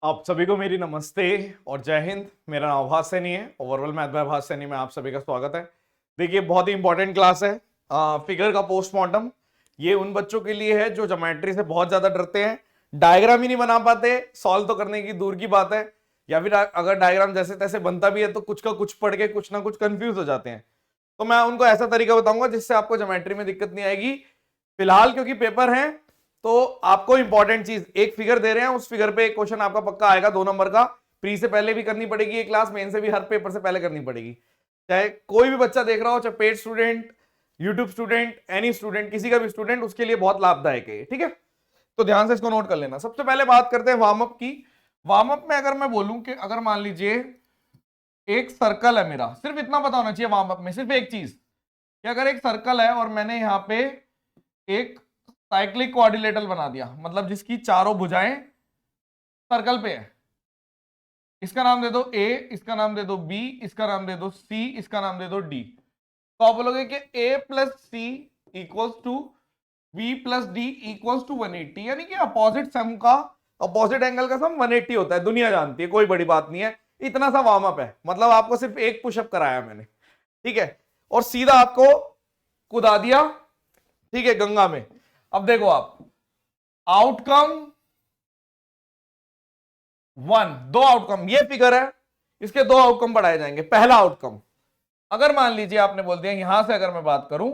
आप सभी को मेरी नमस्ते और जय हिंद। मेरा नाम आभास सैनी है। ओवरऑल मैथ बाय आभास सैनी में आप सभी का स्वागत है। देखिए, बहुत ही इंपॉर्टेंट क्लास है फिगर का पोस्टमार्टम। ये उन बच्चों के लिए है जो ज्योमेट्री से बहुत ज्यादा डरते हैं, डायग्राम ही नहीं बना पाते, सॉल्व तो करने की दूर की बात है, या फिर अगर डायग्राम जैसे तैसे बनता भी है तो कुछ का कुछ पढ़ के कुछ ना कुछ कंफ्यूज हो जाते हैं। तो मैं उनको ऐसा तरीका बताऊंगा जिससे आपको ज्योमेट्री में दिक्कत नहीं आएगी। फिलहाल क्योंकि पेपर है तो आपको इंपॉर्टेंट चीज, एक फिगर दे रहे हैं, उस फिगर पे एक क्वेश्चन आपका पक्का आएगा 2 नंबर का। प्री से पहले भी करनी पड़ेगी ये क्लास, मेन से भी, हर पेपर से पहले करनी पड़ेगी। चाहे कोई भी बच्चा देख रहा हो, चाहे paid student, YouTube student, any student, किसी का भी स्टूडेंट, उसके लिए बहुत लाभदायक है, ठीक है। तो ध्यान से इसको नोट कर लेना। सबसे पहले बात करते हैं वार्म अप की। वार्म अप में अगर मैं बोलूं कि अगर मान लीजिए एक सर्कल है मेरा, सिर्फ इतना पता होना चाहिए वार्म अप में, सिर्फ एक चीज कि अगर एक सर्कल है और मैंने यहाँ पे एक साइक्लिक क्वाड्रिलेटरल बना दिया, मतलब जिसकी चारों भुजाएं सर्कल पे है। इसका नाम दे दो ए, इसका नाम दे दो बी, इसका नाम दे दो सी, इसका नाम दे दो डी। तो आप बोलोगे कि A plus C equals to B plus D equals to 180, यानी कि अपोजिट सम का, अपोजिट एंगल का सम 180 होता है। दुनिया जानती है, कोई बड़ी बात नहीं है। इतना सा वार्म अप है, मतलब आपको सिर्फ एक पुशअप कराया मैंने, ठीक है, और सीधा आपको कूदा दिया, ठीक है, गंगा में। अब देखो आप, आउटकम 1, 2 आउटकम, ये फिगर है, इसके 2 आउटकम बढ़ाए जाएंगे। पहला आउटकम, अगर मान लीजिए आपने बोल दिया, यहां से अगर मैं बात करूं,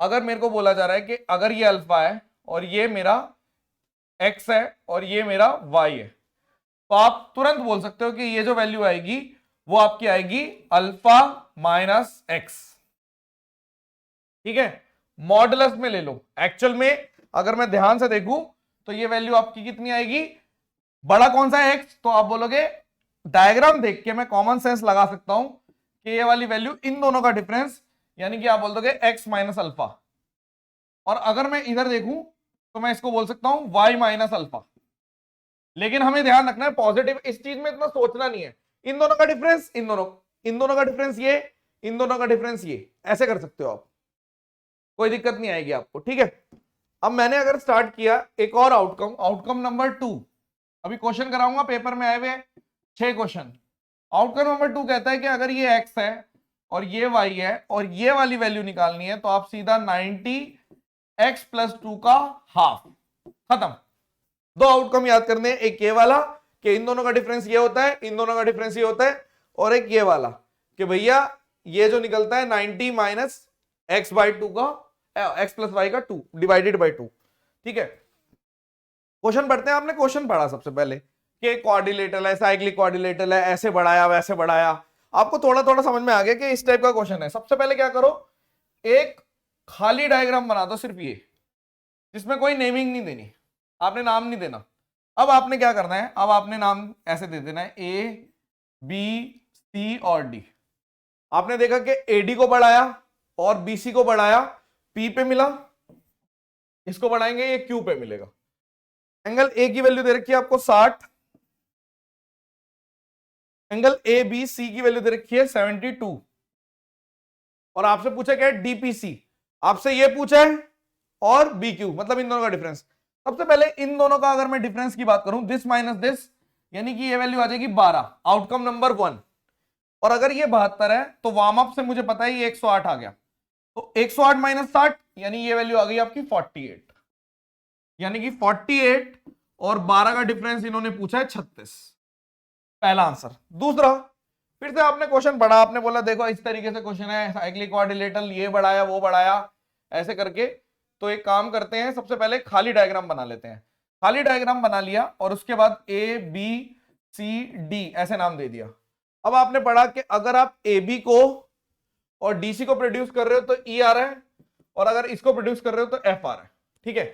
अगर मेरे को बोला जा रहा है कि अगर ये अल्फा है और ये मेरा एक्स है और ये मेरा वाई है, तो आप तुरंत बोल सकते हो कि ये जो वैल्यू आएगी वो आपकी आएगी अल्फा माइनस एक्स, ठीक है। मॉडुलस में ले लो। एक्चुअल में अगर मैं ध्यान से देखूं तो ये वैल्यू आपकी कितनी आएगी, बड़ा कौन सा है एक्स, तो आप बोलोगे, डायग्राम देख के मैं कॉमन सेंस लगा सकता हूं कि ये वाली वैल्यू इन दोनों का डिफरेंस, यानी कि आप बोल दोगे एक्स माइनस अल्फा। और अगर मैं इधर देखूं तो मैं इसको बोल सकता हूं वाई माइनस अल्फा। लेकिन हमें ध्यान रखना है पॉजिटिव, इस चीज में इतना सोचना नहीं है। इन दोनों का डिफरेंस, इन दोनों का डिफरेंस ये, इन दोनों का डिफरेंस ये, ऐसे कर सकते हो आप, कोई दिक्कत नहीं आएगी आपको, ठीक है। अब मैंने अगर स्टार्ट किया एक और आउटकम, आउटकम नंबर 2, अभी क्वेश्चन कराऊंगा, पेपर में आए हुए 6 क्वेश्चन। आउटकम नंबर 2 कहता है कि अगर ये x है और ये y है और ये वाली वैल्यू निकालनी है, तो आप सीधा 90 x प्लस 2 का हाफ, खत्म। 2 आउटकम याद करने हैं, एक ये वाला कि इन दोनों का डिफरेंस ये होता है, इन दोनों का डिफरेंस ये होता है, और एक ये वाला कि भैया ये जो निकलता है 90 माइनस एक्स बाई 2 का, x प्लस वाई का 2 डिवाइडेड बाई 2, ठीक है। क्वेश्चन पढ़ते हैं। आपने क्वेश्चन पढ़ा सबसे पहले कि क्वाड्रिलेटरल है, साइक्लिक क्वाड्रिलेटरल है, ऐसे बढ़ाया वैसे बढ़ाया, आपको थोड़ा थोड़ा समझ में आ गया कि इस टाइप का क्वेश्चन है। सबसे पहले क्या करो, एक खाली डायग्राम बना दो, सिर्फ ये, जिसमें कोई नेमिंग नहीं देनी, आपने नाम नहीं देना। अब आपने क्या करना है, अब आपने नाम ऐसे दे देना है ए बी सी और डी। आपने देखा कि एडी को बढ़ाया और बीसी को बढ़ाया, पी पे मिला, इसको बढ़ाएंगे ये क्यू पे मिलेगा। एंगल ए की वैल्यू दे रखी है आपको 60, एंगल ए बी सी की वैल्यू दे रखी है 72, और आपसे पूछा क्या है डीपीसी, आपसे ये पूछा है, और बी क्यू, मतलब इन दोनों का डिफरेंस। सबसे पहले इन दोनों का अगर मैं डिफरेंस की बात करूं, दिस माइनस दिस, यानी कि ये वैल्यू आ जाएगी 12, आउटकम नंबर 1। और अगर ये 72 है तो वार्म अप से मुझे पता है ये 108 आ गया, तो 108 माइनस 60, यानी ये वैल्यू आ गई आपकी 48, यानी कि 48 और 12 का डिफरेंस इन्होंने पूछा है 36, पहला आंसर। दूसरा, फिर से आपने क्वेश्चन पढ़ा, आपने बोला देखो इस तरीके से क्वेश्चन है, साइक्लिक क्वाड्रिलेटरल, ये बढ़ाया वो बढ़ाया, ऐसे करके। तो एक काम करते हैं, सबसे पहले खाली डायग्राम बना लेते हैं। खाली डायग्राम बना लिया और उसके बाद ए बी सी डी ऐसे नाम दे दिया। अब आपने पढ़ा कि अगर आप ए बी को और डीसी को प्रोड्यूस कर रहे हो तो ई आ रहा है, और अगर इसको प्रोड्यूस कर रहे हो तो एफ आ रहा है, ठीक है।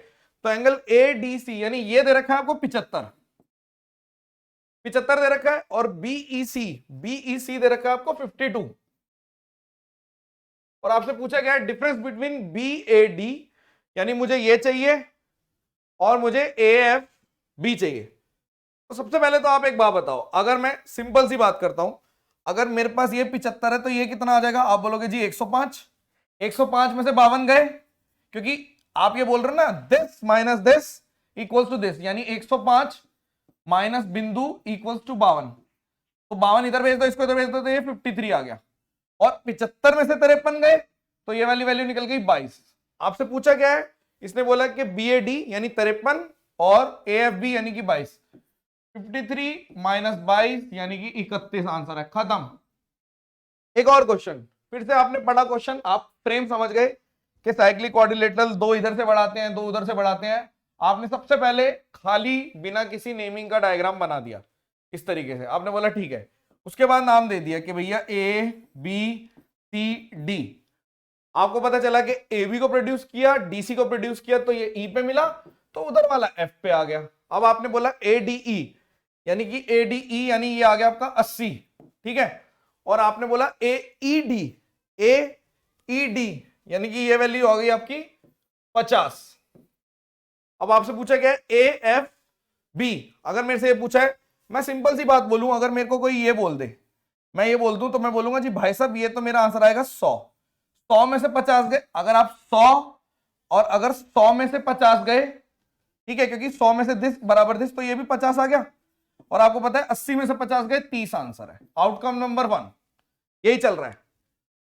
तो एंगल ए डी सी, यानी ये दे रखा है आपको 75 दे रखा है, और बीईसी दे रखा है आपको 52, और आपसे पूछा गया है difference between B A D, यानी मुझे ये चाहिए और मुझे ए एफ बी चाहिए। तो सबसे पहले तो आप एक बात बताओ, अगर मैं सिंपल सी बात करता हूं, अगर मेरे पास ये 75 है तो ये कितना आ जाएगा, आप बोलोगे जी 105, 105 में से 52 गए, क्योंकि आप ये बोल रहे हो ना this minus this equals to this, यानी 105 माइनस बिंदु इक्वल्स टू 52, तो 52 इधर भेज दो, इसको इधर भेज दो, तो ये 53 आ गया। और 75 में से 53 गए तो ये वाली वैल्यू निकल गई 22। आपसे पूछा क्या है, इसने बोला कि BAD यानी 53 और AFB यानी कि 22, 53 माइनस 22 यानी कि 31 आंसर है, खत्म। एक और क्वेश्चन, फिर से आपने पढ़ा क्वेश्चन, आप फ्रेम समझ गए कि साइक्लिक क्वाड्रिलेटरल दो इधर से बढ़ाते हैं, दो उधर से बढ़ाते हैं। आपने सबसे पहले खाली बिना किसी नेमिंग का डायग्राम बना दिया इस तरीके से, आपने बोला ठीक है। उसके बाद नाम दे दिया कि भैया ABCD। आपको पता चला कि AB को प्रोड्यूस किया, DC को प्रोड्यूस किया, तो ये E पे मिला, तो उधर वाला F पे आ गया। अब आपने बोला ADE यानी कि ADE यानी ये आ गया आपका 80, ठीक है। और आपने बोला AED यानी कि ये वैल्यू आ गई आपकी 50। अब आपसे पूछा गया AFB। अगर मेरे से ये पूछा है, मैं सिंपल सी बात बोलूं, अगर मेरे को कोई ये बोल दे, मैं ये बोल दूं, तो मैं बोलूंगा जी भाई साहब ये तो मेरा आंसर आएगा 100। 100 में से 50 गए, अगर आप 100 और अगर 100 में से 50 गए, ठीक है, क्योंकि 100 में से दिस बराबर दिस, तो ये भी 50 आ गया। और आपको पता है 80 में से 50 गए, 30 आंसर है। आउटकम नंबर 1 यही चल रहा है।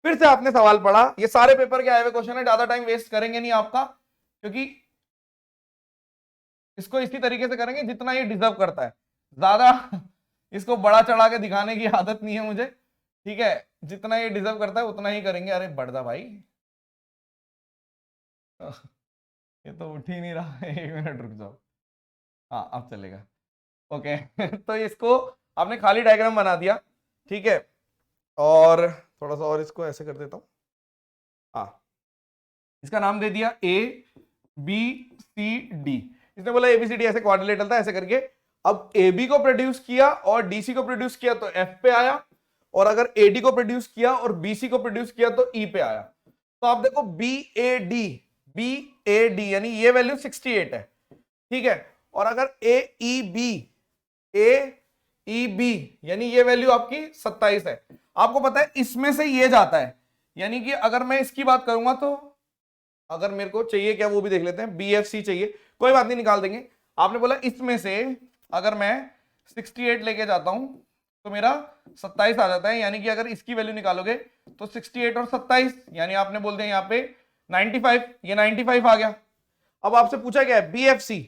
फिर से आपने सवाल पढ़ा, ये सारे पेपर के आए हुए क्वेश्चन है, ज्यादा टाइम वेस्ट करेंगे नहीं आपका, क्योंकि इसको इसी तरीके से करेंगे जितना ये डिजर्व करता है। ज्यादा इसको बड़ा चढ़ा के दिखाने की आदत नहीं है मुझे, ठीक है। जितना ये डिजर्व करता है उतना ही करेंगे। अरे बढ़ जा भाई, ये तो उठ ही नहीं रहा। 1 मिनट रुक जाओ, हाँ अब चलेगा, ओके। तो इसको आपने खाली डायग्राम बना दिया, ठीक है। और थोड़ा सा और इसको ऐसे कर देता हूं, हाँ, इसका नाम दे दिया ABCD। इसने बोला ABCD ऐसे क्वाड्रिलेटरल था, ऐसे करके। अब AB को प्रोड्यूस किया और DC को प्रोड्यूस किया तो F पे आया, और अगर AD को प्रोड्यूस किया और BC को प्रोड्यूस किया तो E पे आया। तो आप देखो BAD यानी ये वैल्यू 68 है, ठीक है। और अगर AEB यानी ये वैल्यू आपकी 27 है। आपको पता है इसमें से ये जाता है, यानी कि अगर मैं इसकी बात करूंगा, तो अगर मेरे को चाहिए क्या वो भी देख लेते हैं, BFC चाहिए, कोई बात नहीं निकाल देंगे। आपने बोला इसमें से अगर मैं 68 लेके जाता हूं तो मेरा 27 आ जाता है, यानी कि अगर इसकी वैल्यू निकालोगे तो 68 और 27 यानी आपने बोल दिया यहाँ पे 95, ये 95 आ गया। अब आपसे पूछा क्या है BFC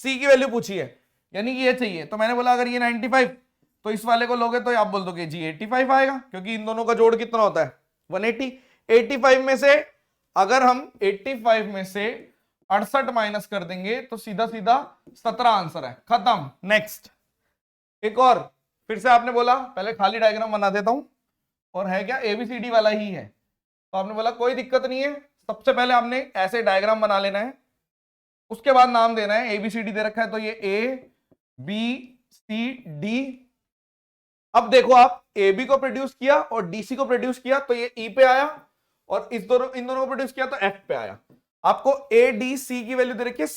की वैल्यू पूछी है, यानी कि ये चाहिए। तो मैंने बोला अगर ये 95 तो इस वाले को लोगे तो आप बोल दोगे जी 85 आएगा, क्योंकि इन दोनों का जोड़ कितना होता है 180। 85 में से अगर हम 85 में से 68 माइनस कर देंगे तो सीधा सीधा 17 आंसर है, खत्म। नेक्स्ट एक और, फिर से आपने बोला पहले खाली डायग्राम बना देता हूं, और है क्या ABCD वाला ही है। तो आपने बोला कोई दिक्कत नहीं है, सबसे पहले आपने ऐसे डायग्राम बना लेना है, उसके बाद नाम देना है। ABCD दे रखा है तो ये ABCD। अब देखो आप AB को प्रोड्यूस किया और DC को प्रोड्यूस किया तो ये E पे आया, और इन दोनों को प्रोड्यूस किया तो F पे आया। आपको ADC की वैल्यू दे रखी है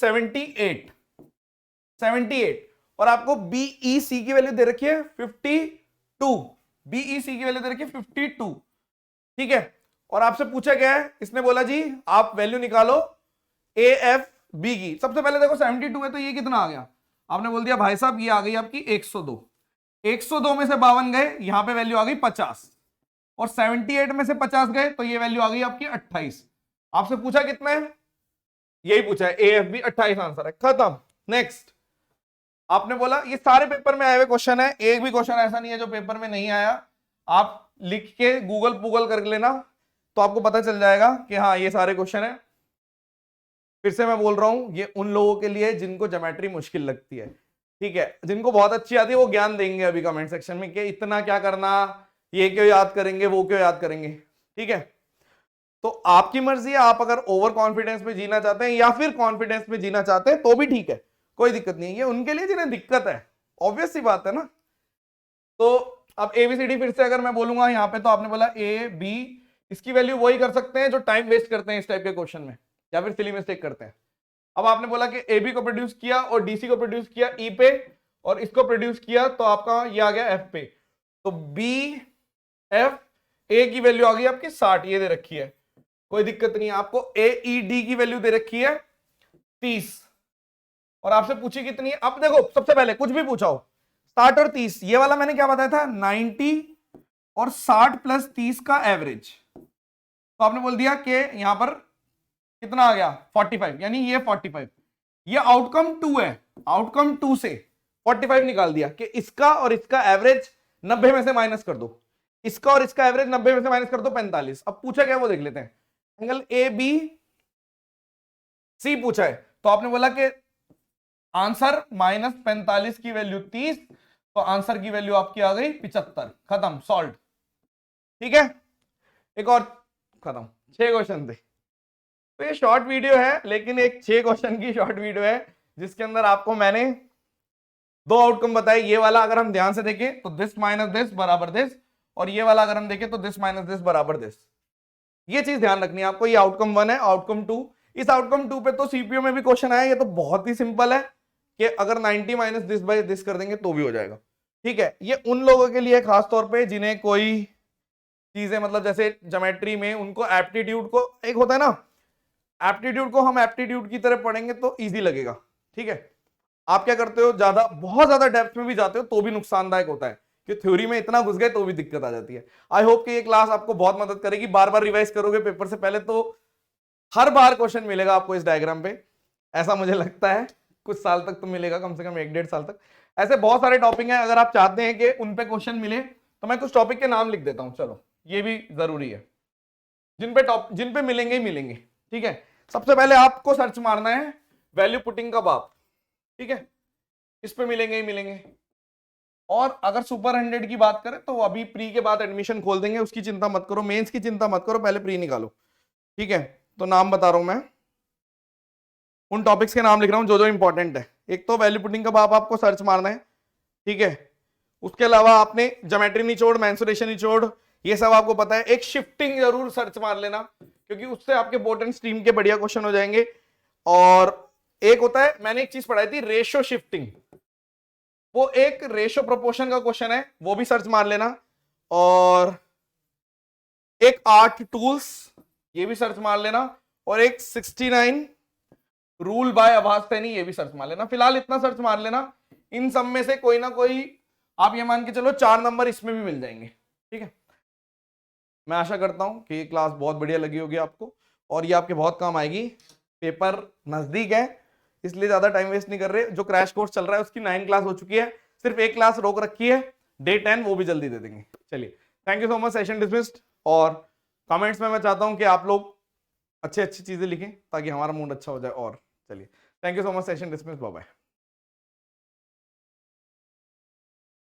78, और आपको BEC की वैल्यू दे रखी है 52। BEC की वैल्यू दे रखी है 52, ठीक है। और आपसे पूछा गया है, इसने बोला जी आप वैल्यू निकालो AFB की। सबसे पहले देखो 72 है तो ये कितना आ गया, आपने बोल दिया भाई साहब ये आ गई आपकी 102। 102 में से 52 गए, यहां पे वैल्यू आ गई 50, और 78 में से 50 गए तो ये वैल्यू आ गई आपकी 28। आपसे पूछा कितना है, यही पूछा है AFB 28 आंसर है, खत्म। नेक्स्ट आपने बोला, ये सारे पेपर में आए हुए क्वेश्चन है, एक भी क्वेश्चन ऐसा नहीं है जो पेपर में नहीं आया। आप लिख के गूगल कर लेना तो आपको पता चल जाएगा कि हाँ ये सारे क्वेश्चन है। फिर से मैं बोल रहा हूं ये उन लोगों के लिए जिनको ज्योमेट्री मुश्किल लगती है, ठीक है। जिनको बहुत अच्छी आती है वो ज्ञान देंगे अभी कमेंट सेक्शन में कि इतना क्या करना, ये क्यों याद करेंगे, वो क्यों याद करेंगे, ठीक है। तो आपकी मर्जी है, आप अगर ओवर कॉन्फिडेंस में जीना चाहते हैं या फिर कॉन्फिडेंस में जीना चाहते हैं तो भी ठीक है, कोई दिक्कत नहीं है। ये उनके लिए जिन्हें दिक्कत है, ऑब्वियस सी बात है ना। तो अब ABCD फिर से अगर मैं बोलूंगा यहाँ पे, तो आपने बोला AB, इसकी वैल्यू वही कर सकते हैं जो टाइम वेस्ट करते हैं इस टाइप के क्वेश्चन में, या फिर सिली मिस्टेक करते हैं। अब आपने बोला कि AB को प्रोड्यूस किया और DC को प्रोड्यूस किया E पे, और इसको प्रोड्यूस किया तो आपका ये आ गया F पे। तो BF A की वैल्यू आ गई आपकी 60, ये दे रखी है, कोई दिक्कत नहीं है। आपको AED की वैल्यू दे रखी है 30, और आपसे पूछी कितनी है। अब देखो सबसे पहले कुछ भी पूछा हो, 60 और 30, ये वाला मैंने क्या बताया था, 90 और 60 प्लस 30 का एवरेज। तो आपने बोल दिया कि यहां पर कितना आ गया 45, यानी ये 45, ये आउटकम 2 है, आउटकम 2 से 45 निकाल दिया कि इसका और इसका एवरेज 90 में से माइनस कर दो, इसका और इसका एवरेज 90 में से माइनस कर दो 45। अब पूछा क्या वो देख लेते हैं। एंगल ए बी सी पूछा है, तो आपने बोला कि आंसर -45 की वैल्यू 30, तो आंसर की वैल्यू आपकी आ गई 75, खत्म, सॉल्व। ठीक है, एक और खत्म, 6 क्वेश्चन थे। तो ये शॉर्ट वीडियो है, लेकिन एक 6 क्वेश्चन की शॉर्ट वीडियो है जिसके अंदर आपको मैंने 2 आउटकम बताए। ये वाला अगर हम ध्यान से देखें तो दिस माइनस दिस बराबर दिस, और ये वाला अगर हम देखें तो दिस माइनस दिस बराबर दिस। ये चीज ध्यान रखनी है आपको। ये आउटकम 1 है, आउटकम 2। इस आउटकम 2 पे तो सीपीयू में भी क्वेश्चन आया, ये तो बहुत ही सिंपल है कि अगर 90 माइनस दिस बाय दिस कर देंगे तो भी हो जाएगा। ठीक है, ये उन लोगों के लिए खास तौर पे जिन्हें कोई चीजें, मतलब जैसे ज्योमेट्री में उनको एप्टीट्यूड को, एक होता है ना एप्टीट्यूड को हम एप्टीट्यूड की तरह पढ़ेंगे तो इजी लगेगा। ठीक है, आप क्या करते हो, ज्यादा बहुत ज्यादा डेप्थ में भी जाते हो तो भी नुकसानदायक होता है कि थ्योरी में इतना घुस गए तो भी दिक्कत आ जाती है। आई होप कि ये क्लास आपको बहुत मदद करेगी। बार बार रिवाइज करोगे पेपर से पहले तो हर बार क्वेश्चन मिलेगा आपको इस डायग्राम पे, ऐसा मुझे लगता है। कुछ साल तक तो मिलेगा, कम से कम 1-1.5 साल तक। ऐसे बहुत सारे टॉपिक हैं, अगर आप चाहते हैं कि उन पे क्वेश्चन मिले तो मैं कुछ टॉपिक के नाम लिख देता हूं। चलो, ये भी जरूरी है, जिन पे मिलेंगे ही मिलेंगे। ठीक है, सबसे पहले आपको सर्च मारना है वैल्यू पुटिंग का बाप। ठीक है, इस पे मिलेंगे ही मिलेंगे। और अगर सुपर 100 की बात करें तो अभी प्री के बाद एडमिशन खोल देंगे, उसकी चिंता मत करो, मेंस की चिंता मत करो, पहले प्री निकालो। ठीक है, तो नाम बता रहा हूं मैं, उन टॉपिक्स के नाम लिख रहा हूं जो जो इंपॉर्टेंट है। एक तो वैल्यू पुटिंग का बाप आपको सर्च मारना है। ठीक है, उसके अलावा आपने ज्योमेट्री निचोड़, मेंसुरेशन निचोड़, ये सब आपको पता है। एक शिफ्टिंग जरूर सर्च मार लेना, क्योंकि उससे आपके बोटन स्ट्रीम के बढ़िया क्वेश्चन हो जाएंगे। और एक होता है, मैंने एक चीज पढ़ाई थी, रेशियो शिफ्टिंग, वो एक रेशियो प्रोपोर्शन का क्वेश्चन है, वो भी सर्च मार लेना। और एक आर्ट टूल्स, ये भी सर्च मार लेना। और एक 69 रूल बाय आभास सैनी, ये भी सर्च मार लेना। फिलहाल इतना सर्च मार लेना, इन सब में से कोई ना कोई आप ये मान के चलो 4 नंबर इसमें भी मिल जाएंगे। ठीक है, मैं आशा करता हूं कि ये क्लास बहुत बढ़िया लगी होगी आपको और ये आपके बहुत काम आएगी। पेपर नजदीक है, इसलिए ज्यादा टाइम वेस्ट नहीं कर रहे। जो क्रैश कोर्स चल रहा है उसकी 9 क्लास हो चुकी है, सिर्फ एक क्लास रोक रखी है, डे 10 वो भी जल्दी दे देंगे। चलिए, thank you so much, session dismissed. और कमेंट्स में मैं चाहता हूं कि आप लोग अच्छी अच्छी चीजें लिखें ताकि हमारा मूड अच्छा हो जाए। और चलिए, thank you so much, session dismissed, bye bye.